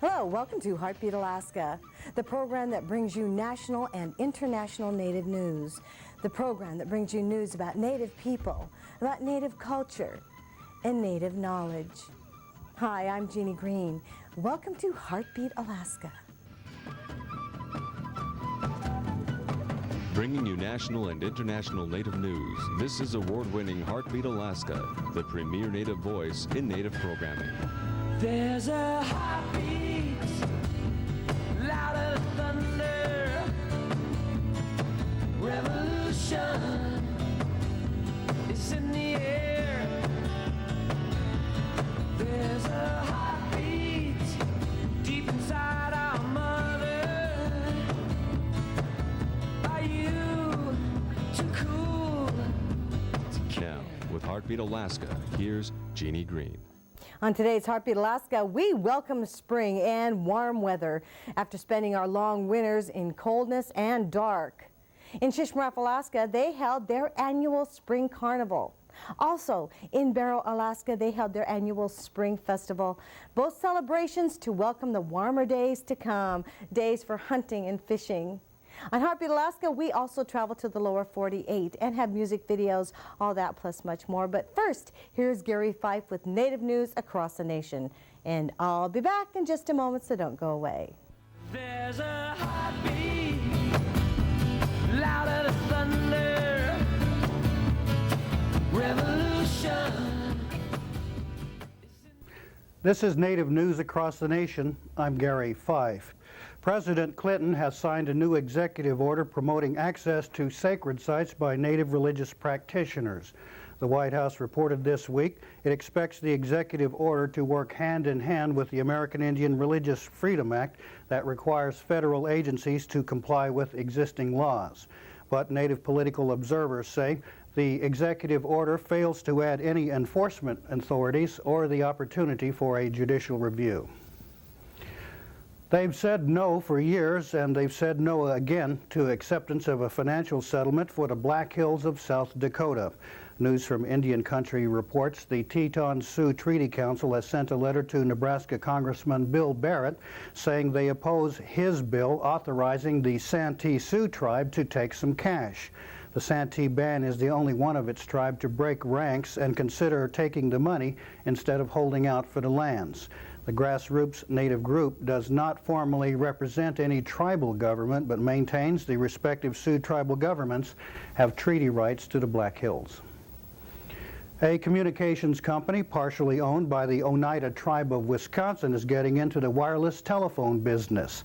Hello, welcome to Heartbeat Alaska, the program that brings you national and international Native news. The program that brings you news about Native people, about Native culture, and Native knowledge. Hi, I'm Jeannie Green. Welcome to Heartbeat Alaska. Bringing you national and international Native news, this is award-winning Heartbeat Alaska, the premier Native voice in Native programming. There's a heartbeat, louder than thunder, revolution is in the air. There's a heartbeat deep inside our mother. Are you too cool to care? Now, with Heartbeat Alaska, here's Jeannie Green. On today's Heartbeat Alaska, we welcome spring and warm weather after spending our long winters in coldness and dark. In Shishmaref, Alaska, they held their annual Spring Carnival. Also, in Barrow, Alaska, they held their annual Spring Festival. Both celebrations to welcome the warmer days to come, days for hunting and fishing. On Heartbeat Alaska, we also travel to the lower 48 and have music videos, all that plus much more. But first, here's Gary Fife with Native news across the nation. And I'll be back in just a moment, so don't go away. There's a heartbeat, louder than thunder, revolution. This is Native News Across the Nation. I'm Gary Fife. President Clinton has signed a new executive order promoting access to sacred sites by Native religious practitioners. The White House reported this week it expects the executive order to work hand in hand with the American Indian Religious Freedom Act that requires federal agencies to comply with existing laws. But Native political observers say the executive order fails to add any enforcement authorities or the opportunity for a judicial review. They've said no for years, and they've said no again to acceptance of a financial settlement for the Black Hills of South Dakota. News from Indian Country reports the Teton-Sioux Treaty Council has sent a letter to Nebraska Congressman Bill Barrett saying they oppose his bill authorizing the Santee Sioux tribe to take some cash. The Santee band is the only one of its tribe to break ranks and consider taking the money instead of holding out for the lands. The grassroots Native group does not formally represent any tribal government, but maintains the respective Sioux tribal governments have treaty rights to the Black Hills. A communications company partially owned by the Oneida tribe of Wisconsin is getting into the wireless telephone business.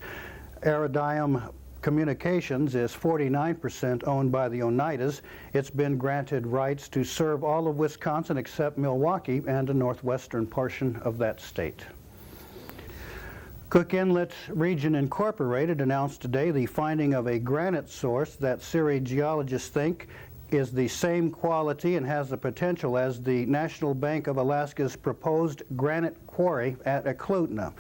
Iridium Communications is 49% owned by the Oneidas. It's been granted rights to serve all of Wisconsin except Milwaukee and the northwestern portion of that state. Cook Inlet Region Incorporated announced today the finding of a granite source that Surrey geologists think is the same quality and has the potential as the National Bank of Alaska's proposed granite quarry at Eklutna.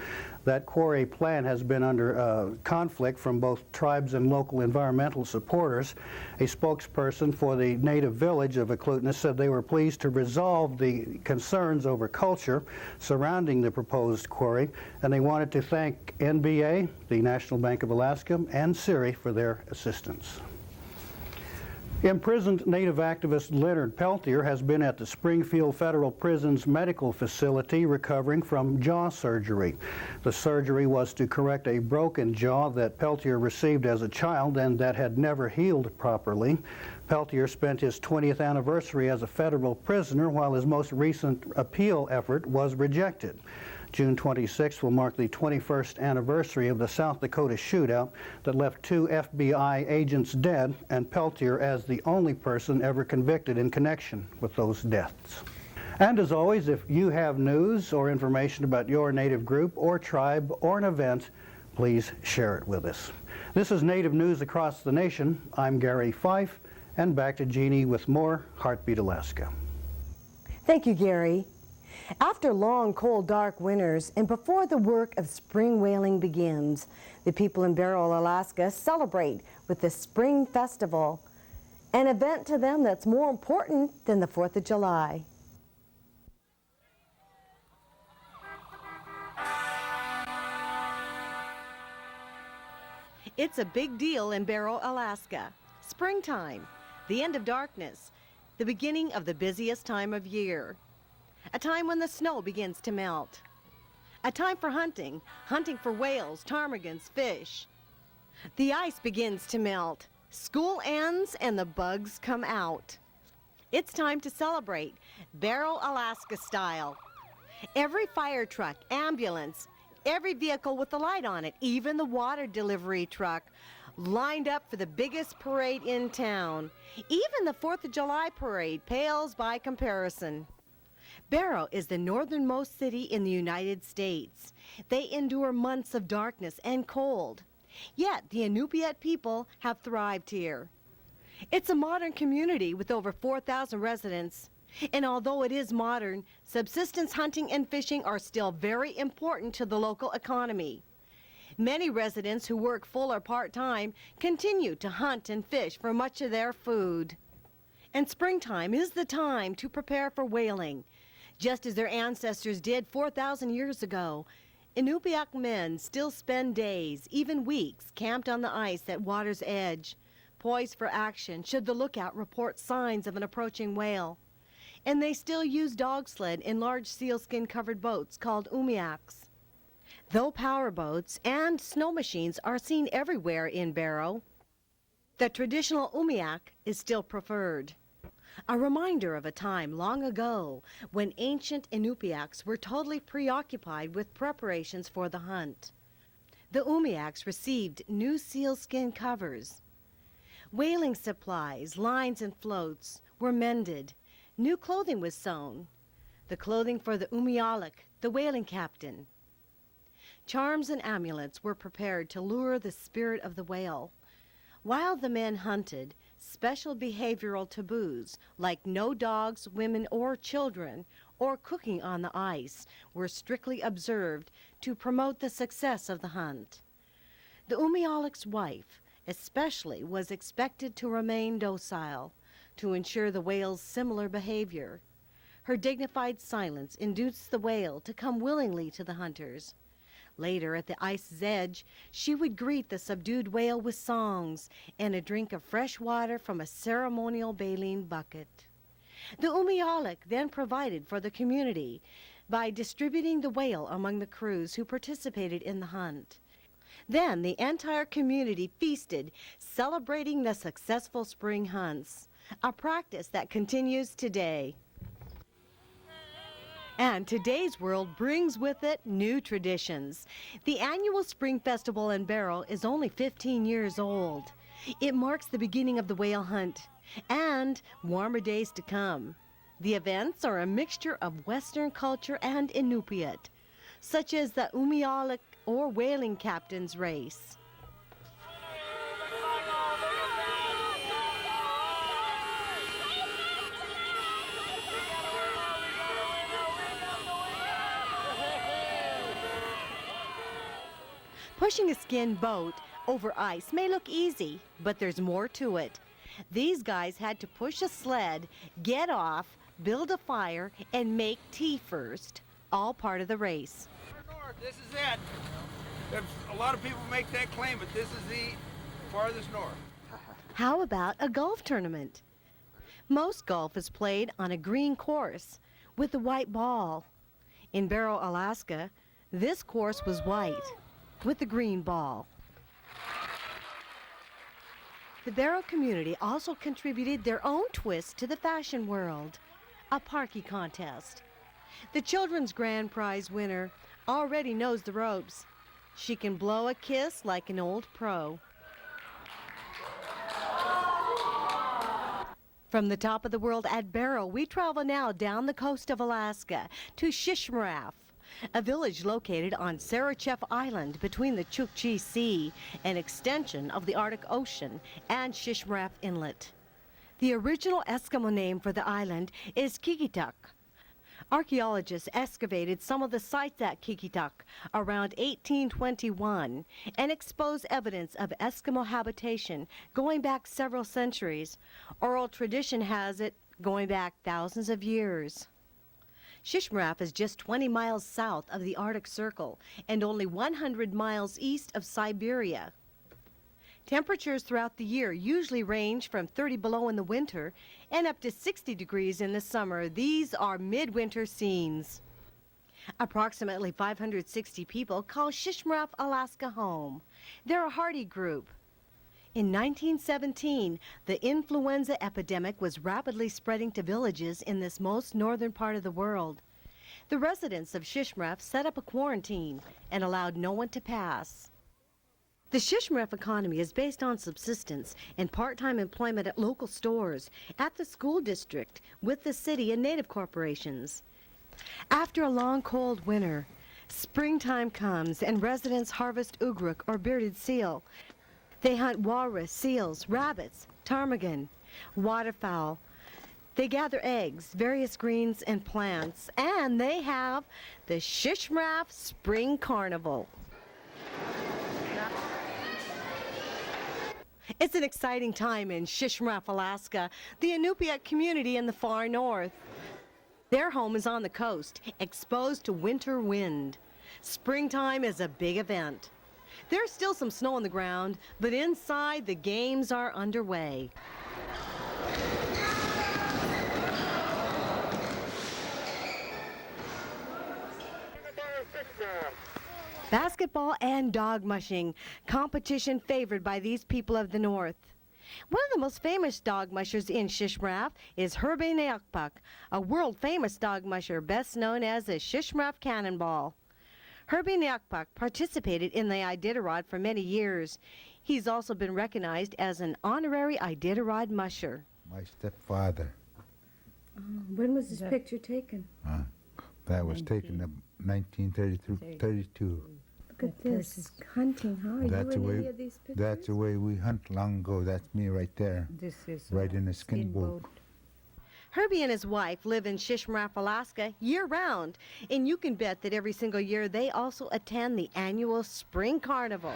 That quarry plan has been under conflict from both tribes and local environmental supporters. A spokesperson for the native village of Eklutna said they were pleased to resolve the concerns over culture surrounding the proposed quarry, and they wanted to thank NBA, the National Bank of Alaska, and Surrey for their assistance. Imprisoned Native activist Leonard Peltier has been at the Springfield Federal Prison's medical facility recovering from jaw surgery. The surgery was to correct a broken jaw that Peltier received as a child and that had never healed properly. Peltier spent his 20th anniversary as a federal prisoner while his most recent appeal effort was rejected. June 26th will mark the 21st anniversary of the South Dakota shootout that left 2 FBI agents dead and Peltier as the only person ever convicted in connection with those deaths. And as always, if you have news or information about your Native group or tribe or an event, please share it with us. This is Native News Across the Nation. I'm Gary Fife, and back to Jeannie with more Heartbeat Alaska. Thank you, Gary. After long, cold, dark winters and before the work of spring whaling begins, the people in Barrow, Alaska celebrate with the Spring Festival, an event to them that's more important than the 4th of July. It's a big deal in Barrow, Alaska. Springtime, the end of darkness, the beginning of the busiest time of year. A time when the snow begins to melt. A time for hunting, hunting for whales, ptarmigans, fish. The ice begins to melt. School ends and the bugs come out. It's time to celebrate, Barrow, Alaska style. Every fire truck, ambulance, every vehicle with a light on it, even the water delivery truck, lined up for the biggest parade in town. Even the 4th of July parade pales by comparison. Barrow is the northernmost city in the United States. They endure months of darkness and cold. Yet the Inupiat people have thrived here. It's a modern community with over 4,000 residents. And although it is modern, subsistence hunting and fishing are still very important to the local economy. Many residents who work full or part-time continue to hunt and fish for much of their food. And springtime is the time to prepare for whaling. Just as their ancestors did 4,000 years ago, Inupiaq men still spend days, even weeks, camped on the ice at water's edge, poised for action should the lookout report signs of an approaching whale. And they still use dog sled in large sealskin-covered boats called umiaks. Though power boats and snow machines are seen everywhere in Barrow, the traditional umiak is still preferred. A reminder of a time long ago when ancient Inupiaqs were totally preoccupied with preparations for the hunt. The umiaks received new sealskin covers. Whaling supplies, lines, and floats were mended. New clothing was sewn, the clothing for the umialik, the whaling captain. Charms and amulets were prepared to lure the spirit of the whale. While the men hunted, special behavioral taboos, like no dogs, women, or children, or cooking on the ice, were strictly observed to promote the success of the hunt. The umialik's wife, especially, was expected to remain docile, to ensure the whale's similar behavior. Her dignified silence induced the whale to come willingly to the hunters. Later, at the ice's edge, she would greet the subdued whale with songs and a drink of fresh water from a ceremonial baleen bucket. The umialik then provided for the community by distributing the whale among the crews who participated in the hunt. Then the entire community feasted, celebrating the successful spring hunts, a practice that continues today. And today's world brings with it new traditions. The annual Spring Festival in Barrow is only 15 years old. It marks the beginning of the whale hunt and warmer days to come. The events are a mixture of Western culture and Inupiat, such as the umialik or whaling captain's race. Pushing a skin boat over ice may look easy, but there's more to it. These guys had to push a sled, get off, build a fire, and make tea first, all part of the race. North, this is it. A lot of people make that claim, but this is the farthest north. How about a golf tournament? Most golf is played on a green course with a white ball. In Barrow, Alaska, this course was white with the green ball. The Barrow community also contributed their own twist to the fashion world, a parky contest. The children's grand prize winner already knows the ropes. She can blow a kiss like an old pro. From the top of the world at Barrow, we travel now down the coast of Alaska to Shishmaref, a village located on Sarachef Island between the Chukchi Sea, an extension of the Arctic Ocean, and Shishmaref Inlet. The original Eskimo name for the island is Kikituk. Archaeologists excavated some of the sites at Kikituk around 1821 and exposed evidence of Eskimo habitation going back several centuries. Oral tradition has it going back thousands of years. Shishmaref is just 20 miles south of the Arctic Circle and only 100 miles east of Siberia. Temperatures throughout the year usually range from 30 below in the winter and up to 60 degrees in the summer. These are midwinter scenes. Approximately 560 people call Shishmaref, Alaska home. They're a hardy group. In 1917, the influenza epidemic was rapidly spreading to villages in this most northern part of the world. The residents of Shishmaref set up a quarantine and allowed no one to pass. The Shishmaref economy is based on subsistence and part-time employment at local stores, at the school district, with the city and native corporations. After a long cold winter, springtime comes and residents harvest ugruk or bearded seal. They hunt walrus, seals, rabbits, ptarmigan, waterfowl. They gather eggs, various greens and plants, and they have the Shishmaref Spring Carnival. It's an exciting time in Shishmaref, Alaska, the Inupiat community in the far north. Their home is on the coast, exposed to winter wind. Springtime is a big event. There's still some snow on the ground, but inside the games are underway. Basketball and dog mushing, competition favored by these people of the north. One of the most famous dog mushers in Shishmaref is Herbie Nayokpuk, a world-famous dog musher best known as the Shishmaref Cannonball. Herbie Nayokpuk participated in the Iditarod for many years. He's also been recognized as an honorary Iditarod musher. My stepfather. When was this picture taken? That was taken in 1932. Look at this, hunting. How are That's you the in way. any of these pictures? That's the way we hunt long ago. That's me right there, This is right in the skin boat. Herbie and his wife live in Shishmaref, Alaska year-round, and you can bet that every single year they also attend the annual Spring Carnival.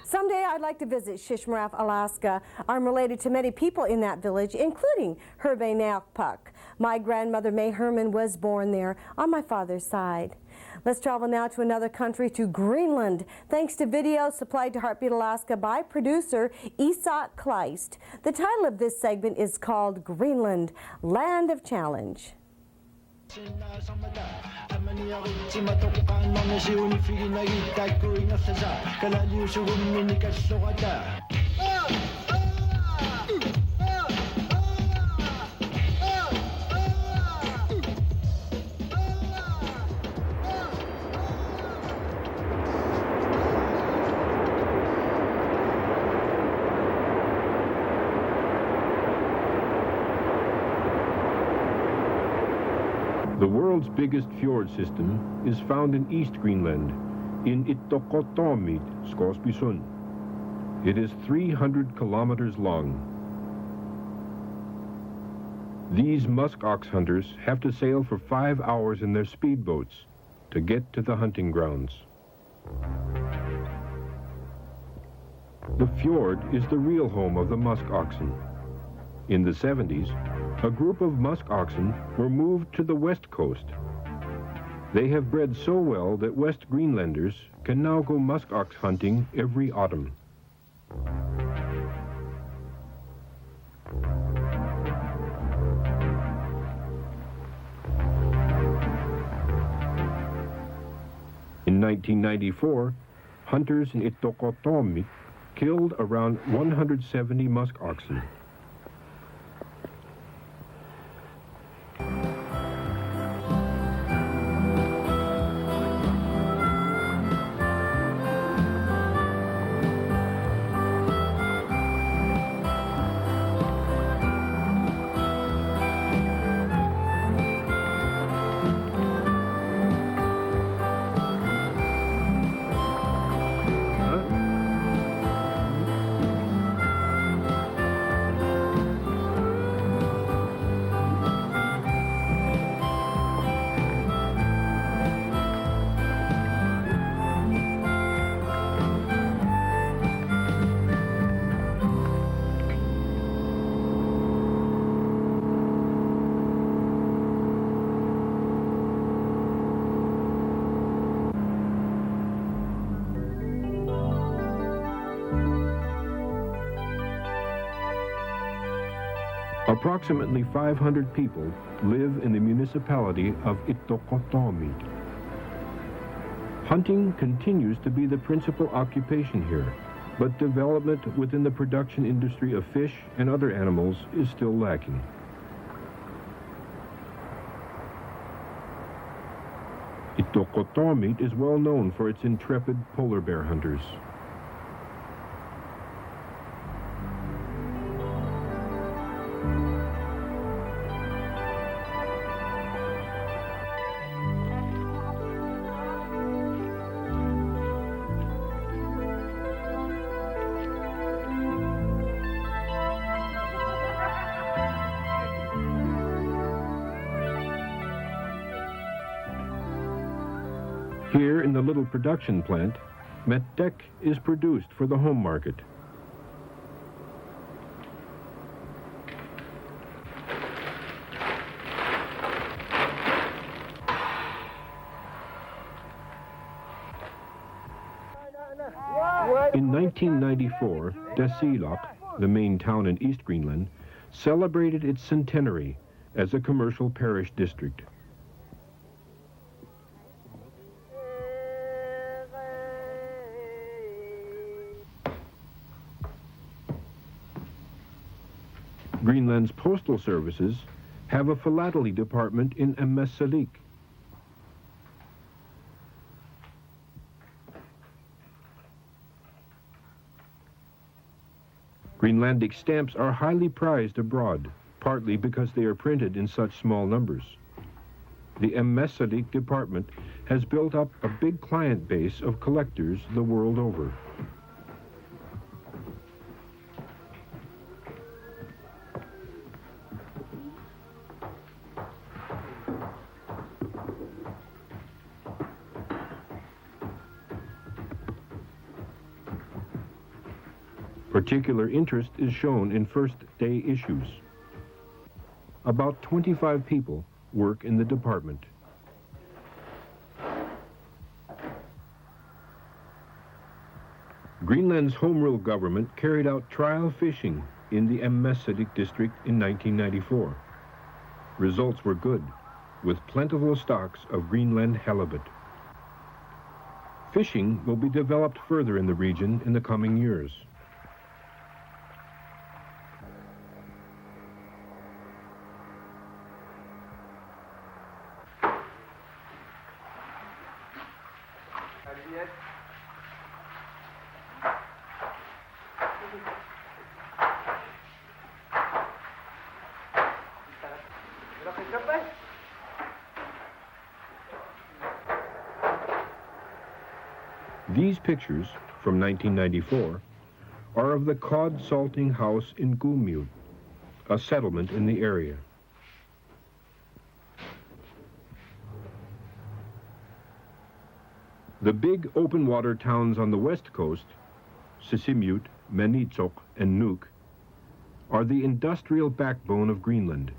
Someday I'd like to visit Shishmaref, Alaska. I'm related to many people in that village, including Herbie Nayokpuk. My grandmother May Herman was born there on my father's side. Let's travel now to another country, to Greenland, thanks to video supplied to Heartbeat Alaska by producer Isak Kleist. The title of this segment is called Greenland, Land of Challenge. The world's biggest fjord system is found in East Greenland, in Ittoqqortoormiit, Scoresbysund. It is 300 kilometers long. These musk ox hunters have to sail for 5 hours in their speedboats to get to the hunting grounds. The fjord is the real home of the musk oxen. In the 70s, a group of musk oxen were moved to the west coast. They have bred so well that West Greenlanders can now go musk ox hunting every autumn. In 1994, hunters in Ittoqqortoormiit killed around 170 musk oxen. Approximately 500 people live in the municipality of Itokotomi. Hunting continues to be the principal occupation here, but development within the production industry of fish and other animals is still lacking. Itokotomi is well known for its intrepid polar bear hunters. Here in the little production plant, metdek is produced for the home market. In 1994, Desilok, the main town in East Greenland, celebrated its centenary as a commercial parish district. Greenland's postal services have a philately department in Emmesalik. Greenlandic stamps are highly prized abroad, partly because they are printed in such small numbers. The Emmesalik department has built up a big client base of collectors the world over. Particular interest is shown in first-day issues. About 25 people work in the department. Greenland's Home Rule government carried out trial fishing in the Emmesalik district in 1994. Results were good, with plentiful stocks of Greenland halibut. Fishing will be developed further in the region in the coming years. These pictures, from 1994, are of the cod salting house in Gumyud, a settlement in the area. The big open water towns on the west coast, Sisimiut, Menitsok, and Nuuk, are the industrial backbone of Greenland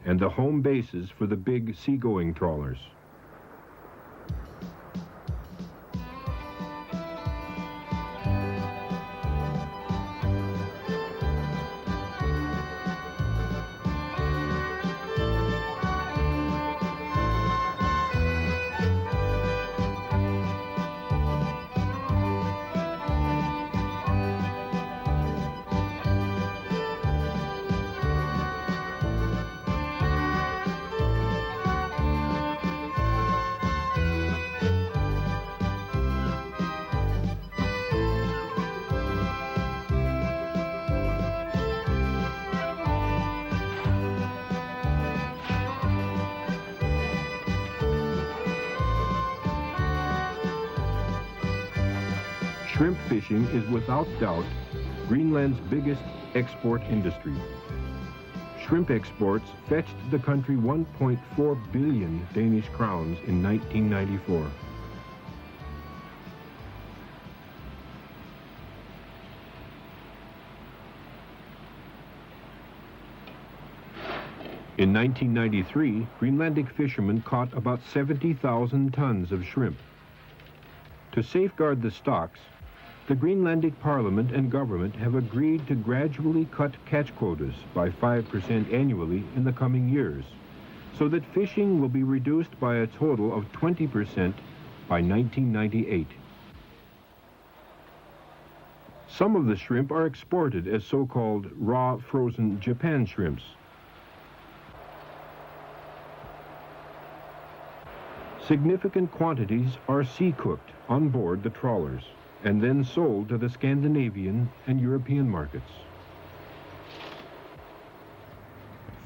and the home bases for the big seagoing trawlers. Shrimp fishing is without doubt Greenland's biggest export industry. Shrimp exports fetched the country 1.4 billion Danish crowns in 1994. In 1993, Greenlandic fishermen caught about 70,000 tons of shrimp. To safeguard the stocks, the Greenlandic Parliament and government have agreed to gradually cut catch quotas by 5% annually in the coming years, so that fishing will be reduced by a total of 20% by 1998. Some of the shrimp are exported as so-called raw frozen Japan shrimps. Significant quantities are sea-cooked on board the trawlers and then sold to the Scandinavian and European markets.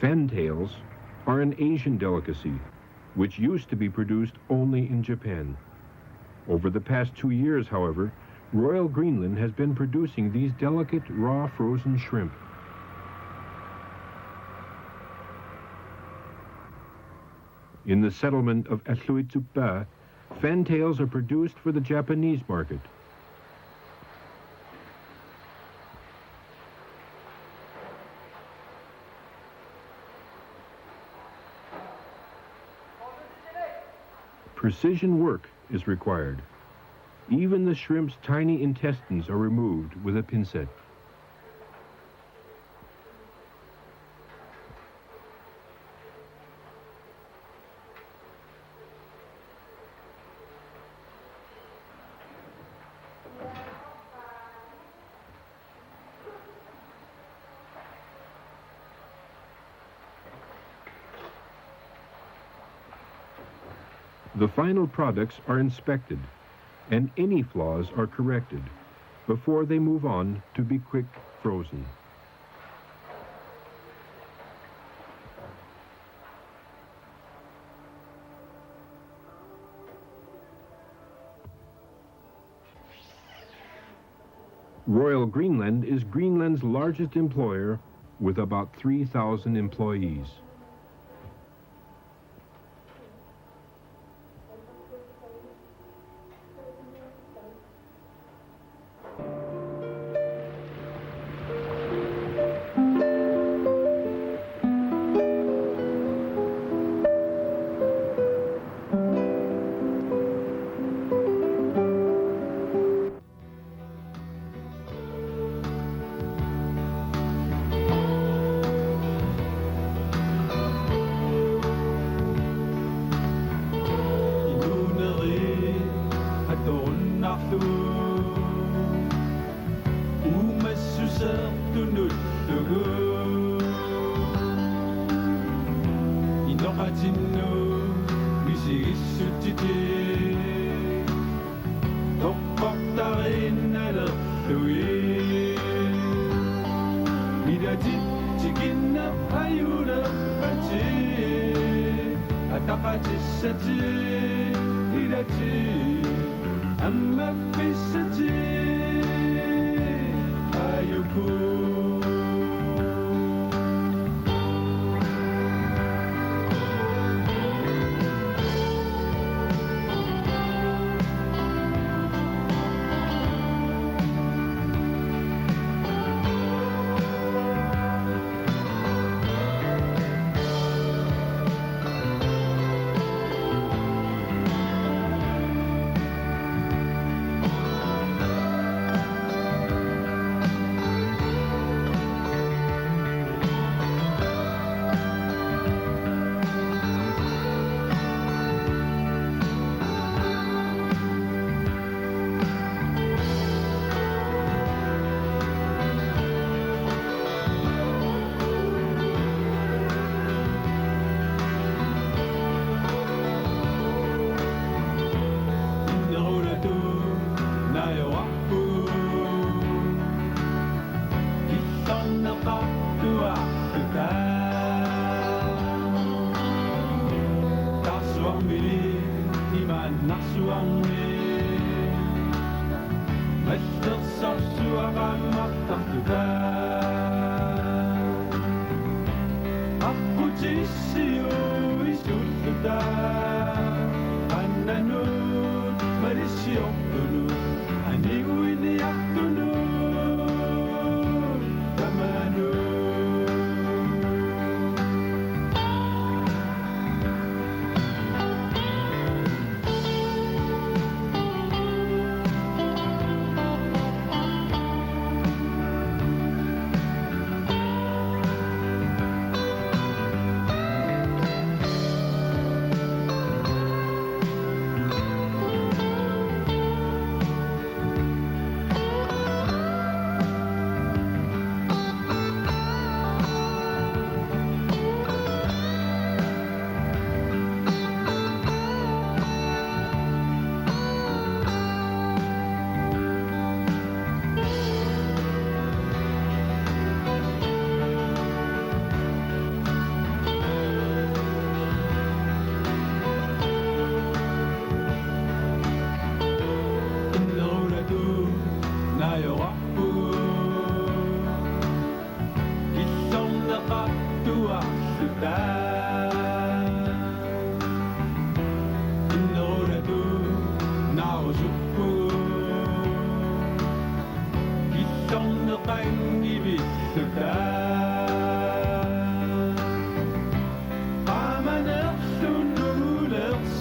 Fantails are an Asian delicacy, which used to be produced only in Japan. Over the past 2 years, however, Royal Greenland has been producing these delicate raw frozen shrimp. In the settlement of Atluitsupa, fantails are produced for the Japanese market. Precision work is required. Even the shrimp's tiny intestines are removed with a pincette. The final products are inspected, and any flaws are corrected before they move on to be quick frozen. Royal Greenland is Greenland's largest employer with about 3,000 employees.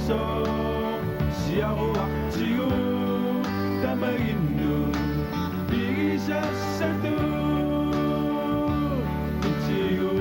so siamo aktiyo tamarino bisa sa tu intiyo.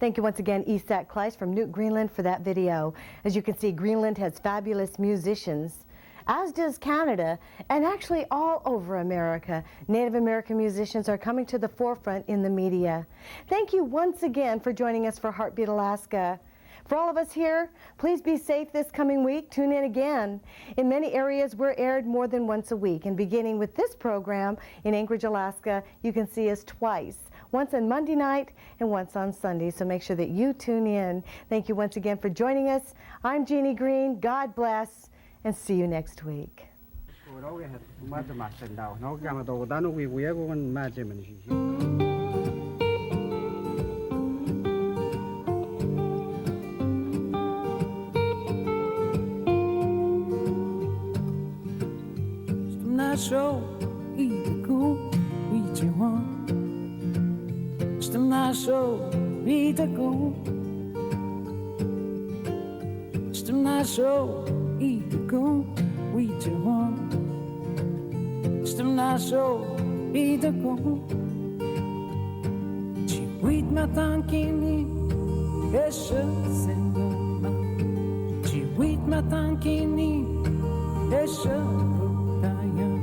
Thank you once again, Isak Kleiss from Nuuk, Greenland, for that video. As you can see, Greenland has fabulous musicians, as does Canada, and actually all over America. Native American musicians are coming to the forefront in the media. Thank you once again for joining us for Heartbeat Alaska. For all of us here, please be safe this coming week. Tune in again. In many areas, we're aired more than once a week. And beginning with this program in Anchorage, Alaska, you can see us twice. Once on Monday night and once on Sunday. So make sure that you tune in. Thank you once again for joining us. I'm Jeannie Green. God bless, and see you next week. Show either go reach you on. Still not show either go. Still not show either go reach you on. Still not show either go. Ci wit matankini eshe sendoma. Ci wit matankini eshe butaya.